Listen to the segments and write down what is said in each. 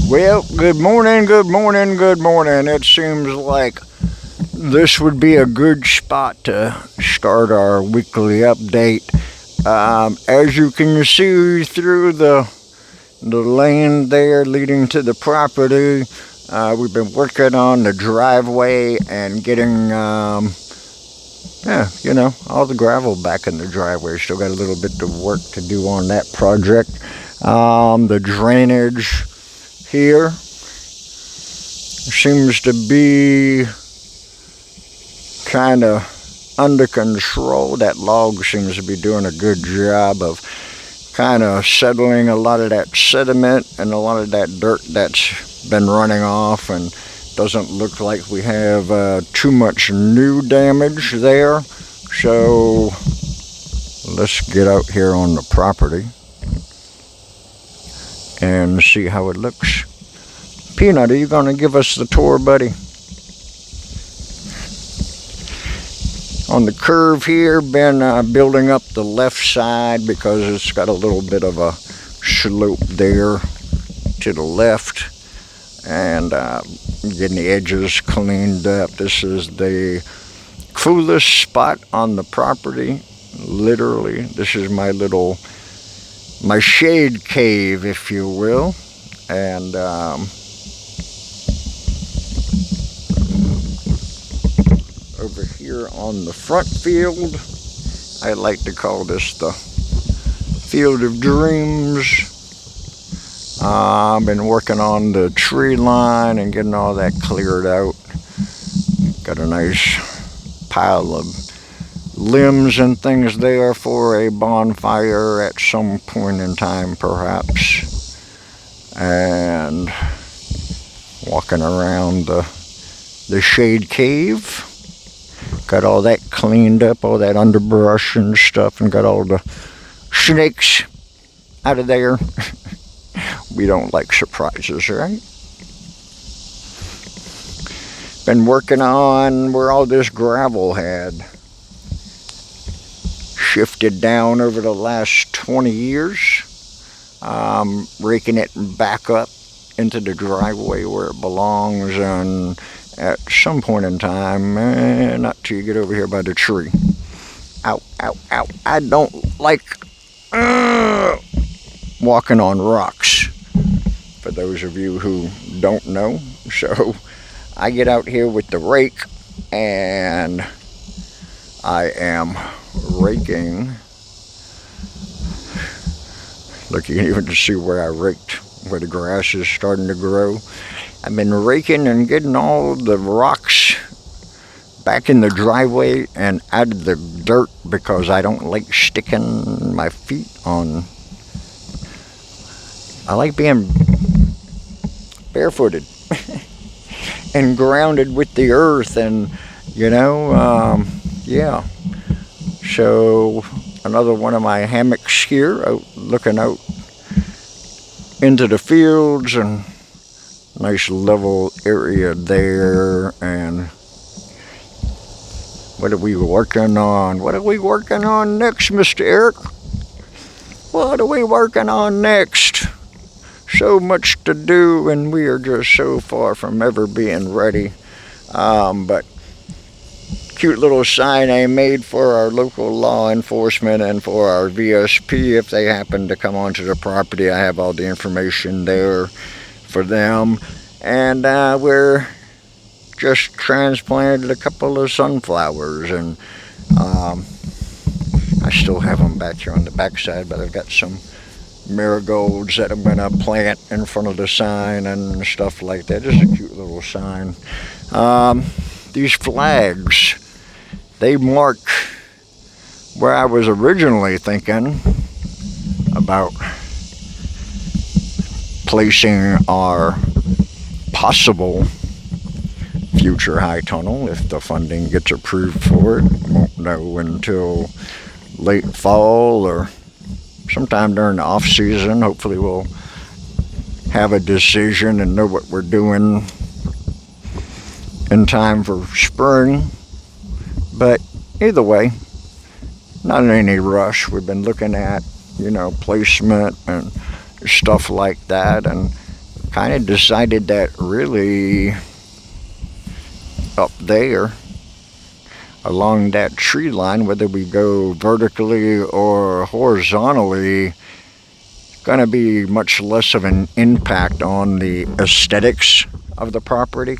Well, good morning, good morning, good morning. It seems like this would be a good spot to start our weekly update. As you can see through the lane there leading to the property, we've been working on the driveway and getting, all the gravel back in the driveway. Still got a little bit of work to do on that project. The drainage here seems to be kind of under control. That log seems to be doing a good job of kind of settling a lot of that sediment and a lot of that dirt that's been running off, and doesn't look like we have too much new damage there. So let's get out here on the property and see how it looks. Peanut, are you going to give us the tour, buddy? On the curve here, been building up the left side because it's got a little bit of a slope there to the left, and getting the edges cleaned up. This is the coolest spot on the property. Literally, this is my shade cave, if you will. And over here on the front field, I like to call this the Field of Dreams. I've been working on the tree line and getting all that cleared out. Got a nice pile of limbs and things there for a bonfire at some point in time, perhaps. And walking around the shade cave, got all that cleaned up, all that underbrush and stuff, and got all the snakes out of there. We don't like surprises, right? Been working on where all this gravel had shifted down over the last 20 years. Raking it back up into the driveway where it belongs, and at some point in time, not till you get over here by the tree. Ow, ow, ow. I don't like walking on rocks, for those of you who don't know. So I get out here with the rake, and I am raking. Look, you can even see where I raked, where the grass is starting to grow. I've been raking and getting all the rocks back in the driveway and out of the dirt, because I don't like sticking my feet on. I like being barefooted and grounded with the earth, and yeah. So another one of my hammocks here, out looking out into the fields, and nice level area there. And what are we working on? What are we working on next, Mr. Eric? What are we working on next? So much to do, and we are just so far from ever being ready. But cute little sign I made for our local law enforcement and for our VSP if they happen to come onto the property. I have all the information there for them. And we're just transplanted a couple of sunflowers, and I still have them back here on the backside, but I've got some marigolds that I'm going to plant in front of the sign and stuff like that. Just a cute little sign. These flags, they mark where I was originally thinking about placing our possible future high tunnel if the funding gets approved for it. Won't know until late fall or sometime during the off season. Hopefully we'll have a decision and know what we're doing in time for spring. But either way, not in any rush. We've been looking at, placement and stuff like that, and kind of decided that really up there along that tree line, whether we go vertically or horizontally, going to be much less of an impact on the aesthetics of the property.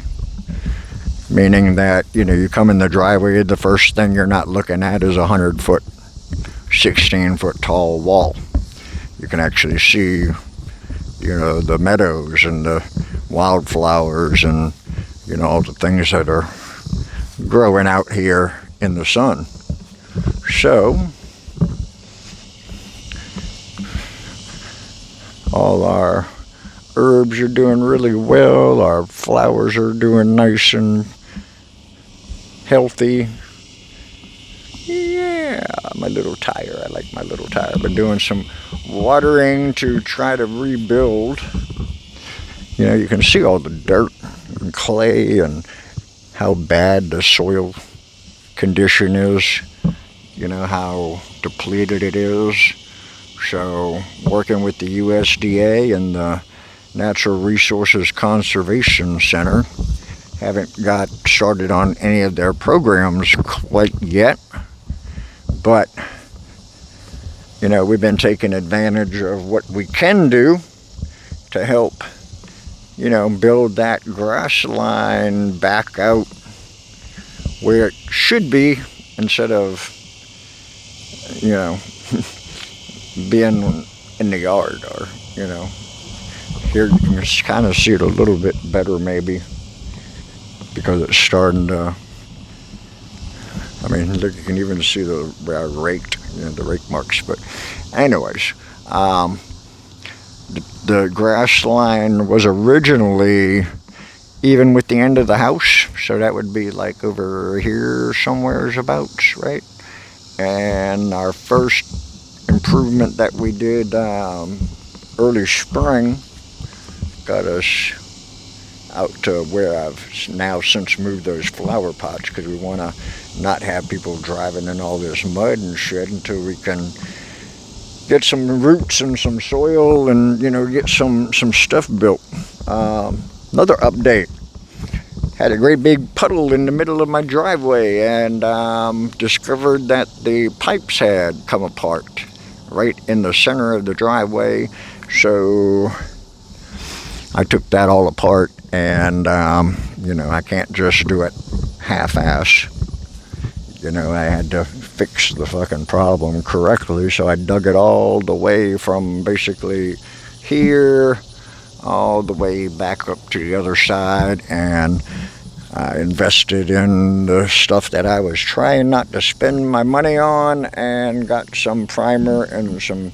Meaning that, you come in the driveway, the first thing you're not looking at is a 100-foot, 16-foot tall wall. You can actually see, the meadows and the wildflowers and, all the things that are growing out here in the sun. So, all our herbs are doing really well. Our flowers are doing nice and healthy. Yeah, my little tire. I like my little tire. Been doing some watering to try to rebuild. You can see all the dirt and clay and how bad the soil condition is. How depleted it is. So, working with the USDA and the Natural Resources Conservation Center, haven't got started on any of their programs quite yet, but we've been taking advantage of what we can do to help build that grass line back out where it should be, instead of being in the yard, or here you can just kind of see it a little bit better maybe, because it's starting to, look, you can even see where I raked, the rake marks. But anyways, the grass line was originally even with the end of the house, so that would be like over here somewhere's about, right? And our first improvement that we did early spring got us out to where I've now since moved those flower pots, because we want to not have people driving in all this mud and shit until we can get some roots and some soil and get some stuff built. Another update: had a great big puddle in the middle of my driveway, and discovered that the pipes had come apart right in the center of the driveway. So I took that all apart, and I can't just do it half-ass. I had to fix the fucking problem correctly, so I dug it all the way from basically here all the way back up to the other side, and I invested in the stuff that I was trying not to spend my money on, and got some primer and some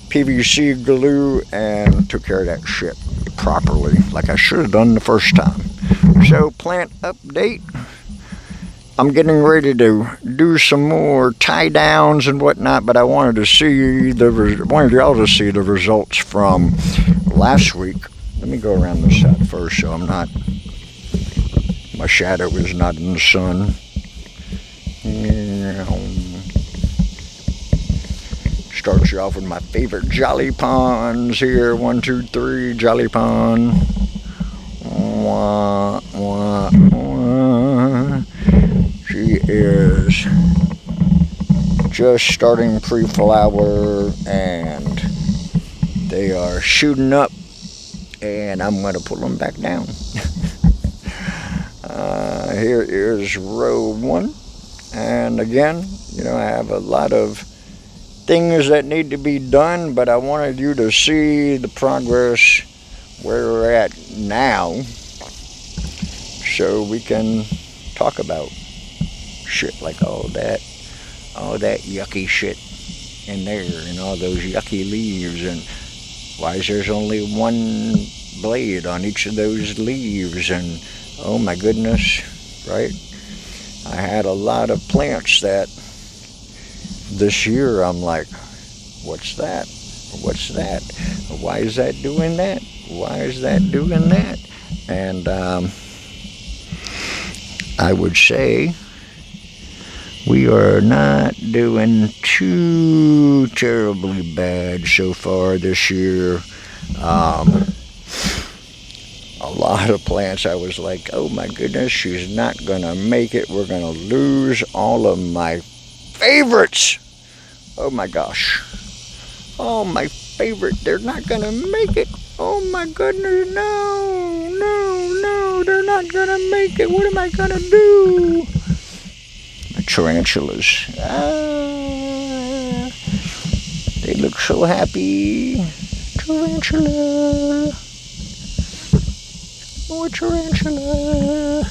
PVC glue and took care of that shit properly, like I should have done the first time. So, plant update. I'm getting ready to do some more tie downs and whatnot, but I wanted y'all to see the results from last week. Let me go around this side first, so my shadow is not in the sun. Starts you off with my favorite Jolly Ponds here. 1, 2, 3, Jolly Pond. Wah, wah, wah. She is just starting pre-flower, and they are shooting up, and I'm going to pull them back down. Here is row 1, and again, I have a lot of things that need to be done, but I wanted you to see the progress where we're at now, so we can talk about shit like all that yucky shit in there, and all those yucky leaves, and why is there's only one blade on each of those leaves, and oh my goodness, right? I had a lot of plants that this year I'm like, what's that? What's that? Why is that doing that? Why is that doing that? And I would say we are not doing too terribly bad so far this year. lot of plants I was like, oh my goodness, she's not gonna make it. We're gonna lose all of my favorites. Oh my gosh. Oh, my favorite, they're not gonna make it. Oh my goodness, no, no, no, they're not gonna make it. What am I gonna do? My tarantulas. They look so happy. Tarantula. More tarantula.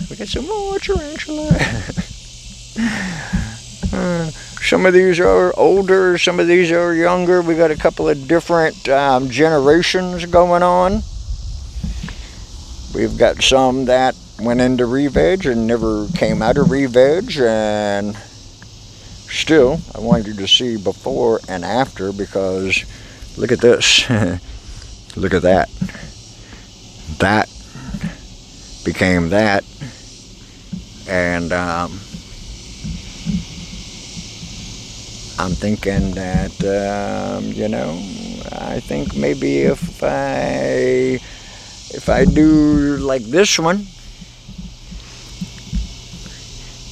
We got some more tarantula. Some of these are older, some of these are younger. We got a couple of different generations going on. We've got some that went into re-veg and never came out of re-veg, and still, I wanted you to see before and after, because look at this. Look at that. That became that, and I'm thinking that, I think maybe if I do like this one,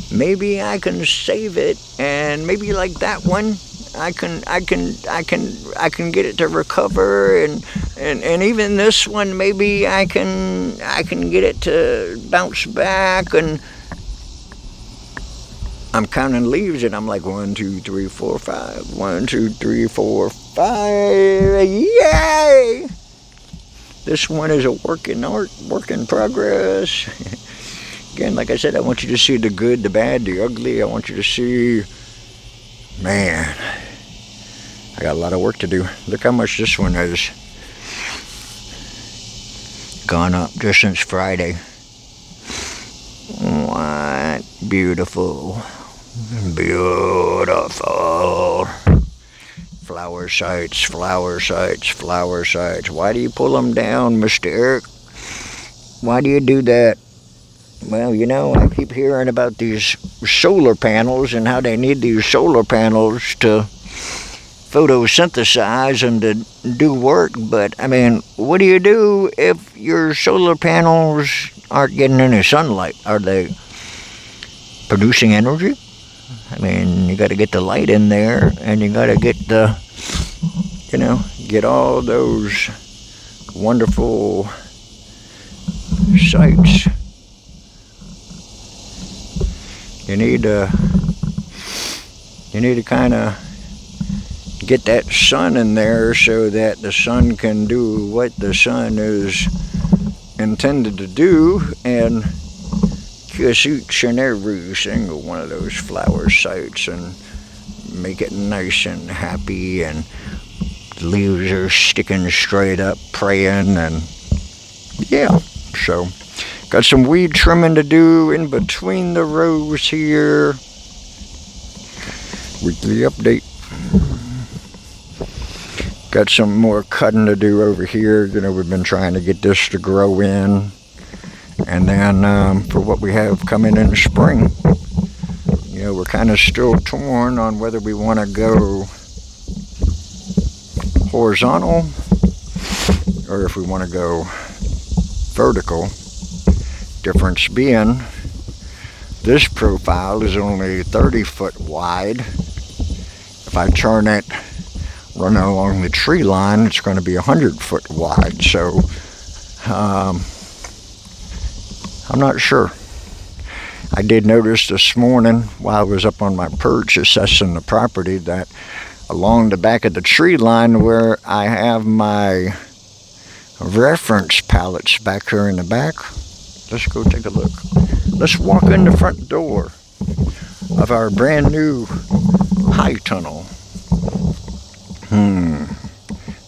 maybe I can save it, and maybe like that one, I can get it to recover, and even this one, maybe I can get it to bounce back. And I'm counting leaves, and I'm like 1, 2, 3, 4, 5. 1, 2, 3, 4, 5. Yay! This one is a work in progress. Again, like I said, I want you to see the good, the bad, the ugly. I want you to see, man, I got a lot of work to do. Look how much this one has gone up just since Friday. What beautiful, beautiful flower sites, flower sites, flower sites. Why do you pull them down, Mr. Eric? Why do you do that? Well, I keep hearing about these solar panels and how they need these solar panels to photosynthesize and to do work, but I mean, what do you do if your solar panels aren't getting any sunlight? Are they producing energy? I mean, you got to get the light in there, and you got to get get all those wonderful sights. You need to kind of get that sun in there so that the sun can do what the sun is intended to do, and kiss each and every single one of those flower sites and make it nice and happy, and the leaves are sticking straight up, praying, and yeah, so got some weed trimming to do in between the rows here. Weekly update. Got some more cutting to do over here. We've been trying to get this to grow in. And then for what we have coming in the spring, we're kind of still torn on whether we want to go horizontal or if we want to go vertical. Difference being, this profile is only 30 foot wide. If I turn it running along the tree line, it's going to be 100 foot wide. So I'm not sure. I did notice this morning while I was up on my perch assessing the property that along the back of the tree line where I have my reference pallets back here in the back, let's go take a look. Let's walk in the front door of our brand new high tunnel.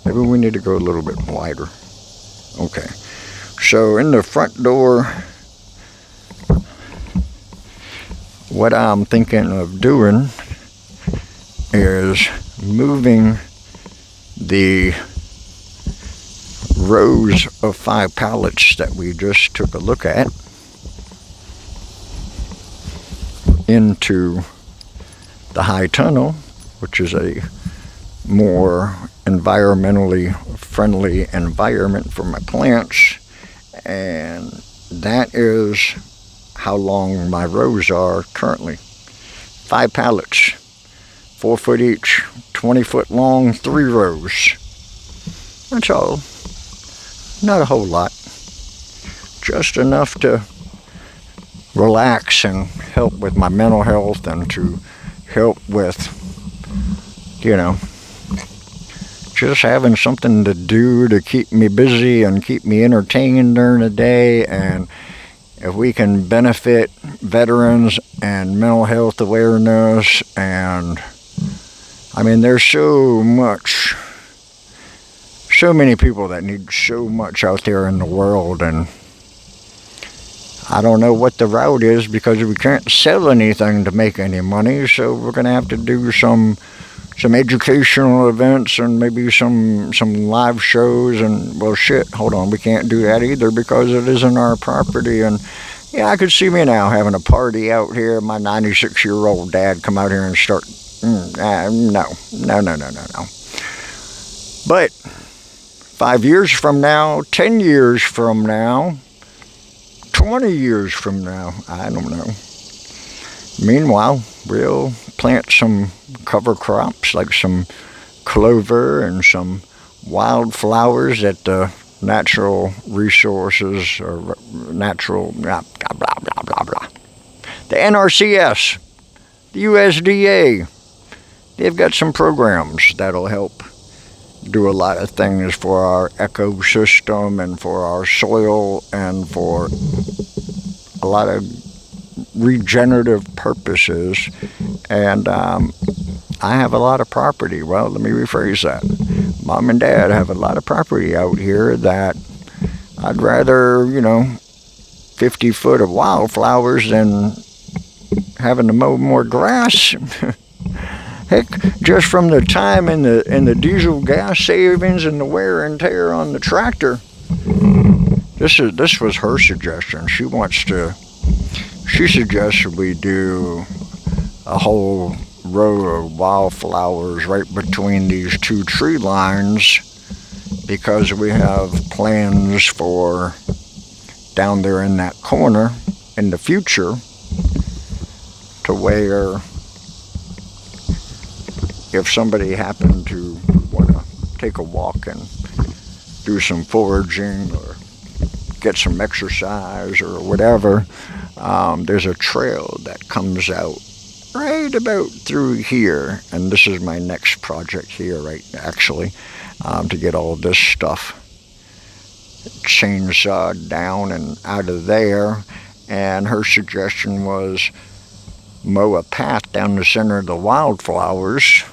Maybe we need to go a little bit wider. Okay. So in the front door, what I'm thinking of doing is moving the rows of 5 pallets that we just took a look at into the high tunnel, which is a more environmentally friendly environment for my plants, and that is how long my rows are currently. 5 pallets, 4 foot each, 20 foot long, 3 rows. That's all. Not a whole lot. Just enough to relax and help with my mental health and to help with, just having something to do to keep me busy and keep me entertained during the day. And if we can benefit veterans and mental health awareness, and there's so many people that need so much out there in the world, and I don't know what the route is because we can't sell anything to make any money, so we're going to have to do some educational events and maybe some live shows. And well, shit, hold on, we can't do that either because it isn't our property. And yeah, I could see me now having a party out here, my 96-year-old dad come out here and start, no. But 5 years from now, 10 years from now, 20 years from now, I don't know. Meanwhile, we'll plant some cover crops like some clover and some wildflowers at the natural resources or natural blah, blah, blah, blah, blah. The NRCS, the USDA, they've got some programs that'll help do a lot of things for our ecosystem and for our soil and for a lot of regenerative purposes. And I have a lot of property. Well, let me rephrase that. Mom and Dad have a lot of property out here that I'd rather, 50 foot of wildflowers than having to mow more grass. Heck, just from the time and the diesel gas savings and the wear and tear on the tractor. This was her suggestion. She suggests we do a whole row of wildflowers right between these 2 tree lines because we have plans for down there in that corner in the future to where if somebody happened to want to take a walk and do some foraging or get some exercise or whatever, there's a trail that comes out right about through here. And this is my next project here, to get all this stuff chainsawed down and out of there. And her suggestion was mow a path down the center of the wildflowers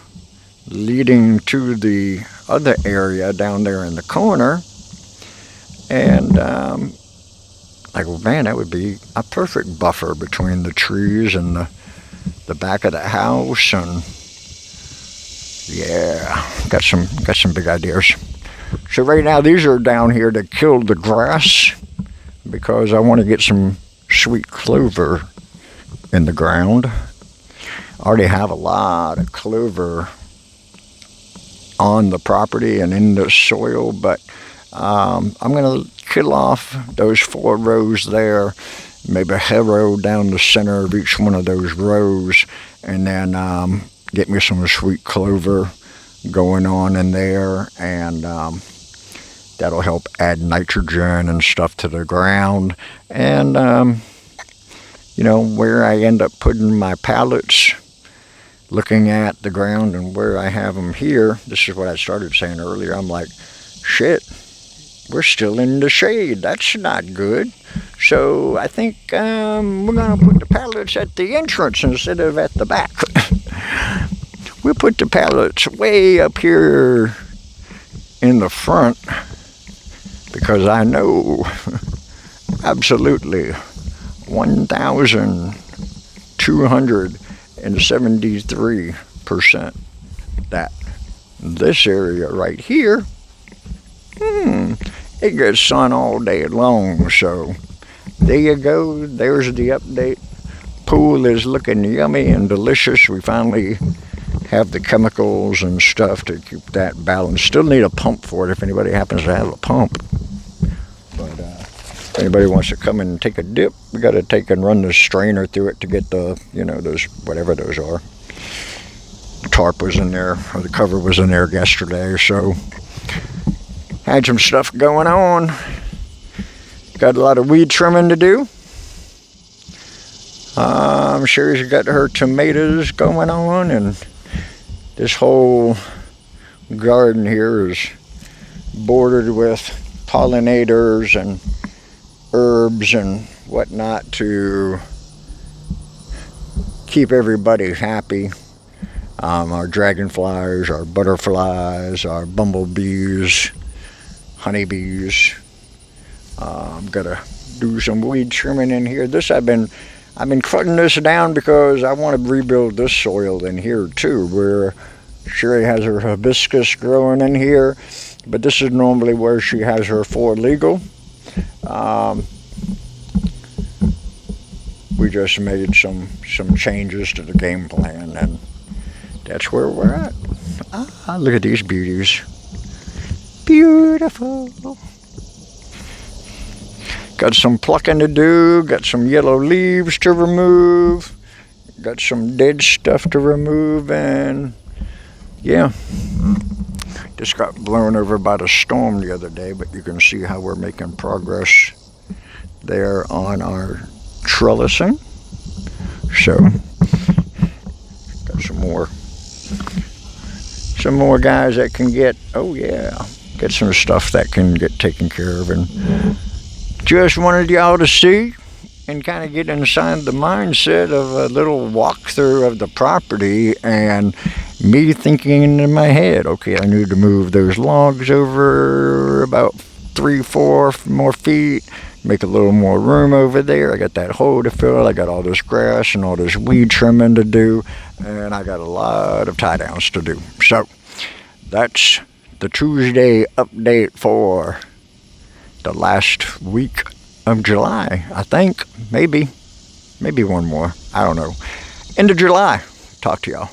leading to the other area down there in the corner. And man, that would be a perfect buffer between the trees and the back of the house. And yeah, got some big ideas. So right now these are down here to kill the grass because I want to get some sweet clover in the ground. I already have a lot of clover on the property and in the soil, but I'm going to kill off those 4 rows there, maybe a harrow down the center of each one of those rows, and then get me some sweet clover going on in there, and that'll help add nitrogen and stuff to the ground. And where I end up putting my pallets, looking at the ground and where I have them here, this is what I started saying earlier. I'm like, shit, we're still in the shade. That's not good. So I think we're going to put the pallets at the entrance instead of at the back. We'll put the pallets way up here in the front because I know absolutely 1,273% that this area right here, it gets sun all day long. So there you go. There's the update. Pool is looking yummy and delicious. We finally have the chemicals and stuff to keep that balanced. Still need a pump for it if anybody happens to have a pump. But if anybody wants to come and take a dip, we got to take and run the strainer through it to get the, those, whatever those are. The tarp was in there, or the cover was in there yesterday, so had some stuff going on. Got a lot of weed trimming to do. Sherry's got her tomatoes going on, and this whole garden here is bordered with pollinators and herbs and whatnot to keep everybody happy. Our dragonflies, our butterflies, our bumblebees, honeybees. Gotta do some weed trimming in here. I've been cutting this down because I want to rebuild this soil in here too, where Sherry has her hibiscus growing in here, but this is normally where she has her 4 legal. We just made some changes to the game plan, and that's where we're at. Look at these beauties. Beautiful. Got some plucking to do, got some yellow leaves to remove, got some dead stuff to remove, and yeah. Just got blown over by the storm the other day, but you can see how we're making progress there on our trellising. So, got some more guys that can get some stuff that can get taken care of, and just wanted y'all to see and kind of get inside the mindset of a little walkthrough of the property, and me thinking in my head, okay, I need to move those logs over about 3-4 more feet, make a little more room over there. I got that hole to fill, I got all this grass and all this weed trimming to do, and I got a lot of tie downs to do. So that's the Tuesday update for the last week of July, I think. Maybe one more. I don't know. End of July. Talk to y'all.